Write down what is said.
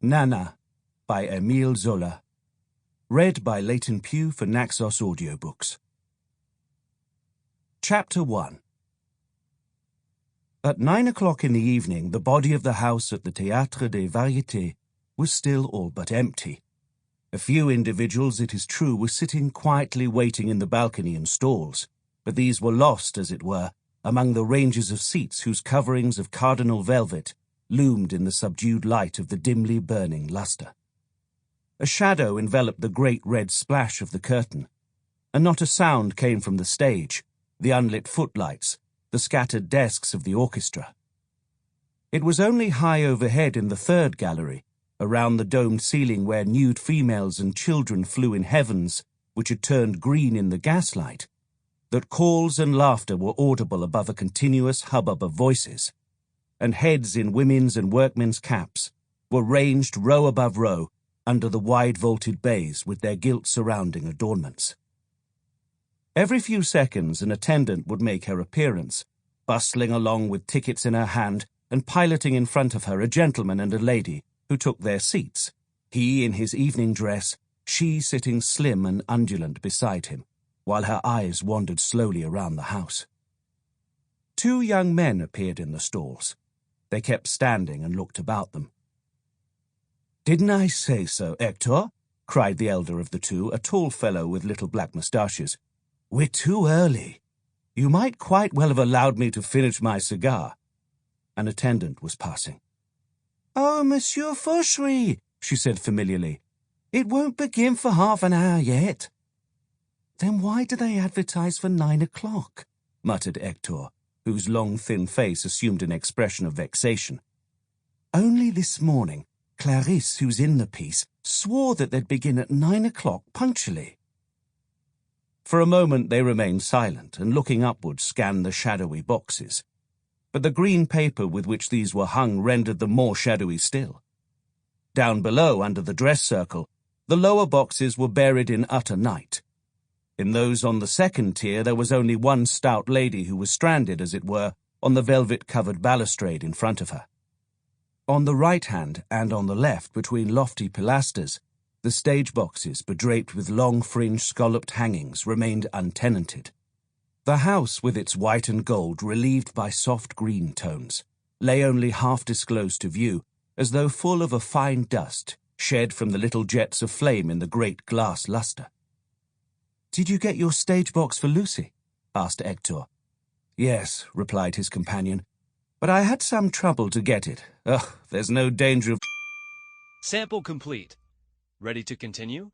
Nana by Émile Zola. Read by Leighton Pugh for Naxos Audiobooks. Chapter 1. At 9 o'clock in the evening, the body of the house at the Théâtre des Variétés was still all but empty. A few individuals, it is true, were sitting quietly waiting in the balcony and stalls, but these were lost, as it were, among the ranges of seats whose coverings of cardinal velvet loomed in the subdued light of the dimly burning lustre. A shadow enveloped the great red splash of the curtain, and not a sound came from the stage, the unlit footlights, the scattered desks of the orchestra. It was only high overhead in the third gallery, around the domed ceiling where nude females and children flew in heavens which had turned green in the gaslight, that calls and laughter were audible above a continuous hubbub of voices, and heads in women's and workmen's caps were ranged row above row under the wide-vaulted bays with their gilt-surrounding adornments. Every few seconds an attendant would make her appearance, bustling along with tickets in her hand and piloting in front of her a gentleman and a lady who took their seats, he in his evening dress, she sitting slim and undulant beside him, while her eyes wandered slowly around the house. 2 young men appeared in the stalls. They kept standing and looked about them. "Didn't I say so, Hector?" cried the elder of the two, a tall fellow with little black moustaches. "We're too early. You might quite well have allowed me to finish my cigar." An attendant was passing. "Oh, Monsieur Fauchery," she said familiarly. "It won't begin for half an hour yet." "Then why do they advertise for 9 o'clock?" muttered Hector, whose long, thin face assumed an expression of vexation. "Only this morning, Clarisse, who's in the piece, swore that they'd begin at 9 o'clock punctually." For a moment they remained silent and, looking upwards, scanned the shadowy boxes. But the green paper with which these were hung rendered them more shadowy still. Down below, under the dress circle, the lower boxes were buried in utter night. In those on the second tier there was only one stout lady who was stranded, as it were, on the velvet-covered balustrade in front of her. On the right hand and on the left, between lofty pilasters, the stage boxes, bedraped with long fringed scalloped hangings, remained untenanted. The house, with its white and gold relieved by soft green tones, lay only half disclosed to view, as though full of a fine dust shed from the little jets of flame in the great glass lustre. "Did you get your stage box for Lucy?" asked Hector. "Yes," replied his companion, "but I had some trouble to get it. Ugh, there's no danger of—" Sample complete. Ready to continue?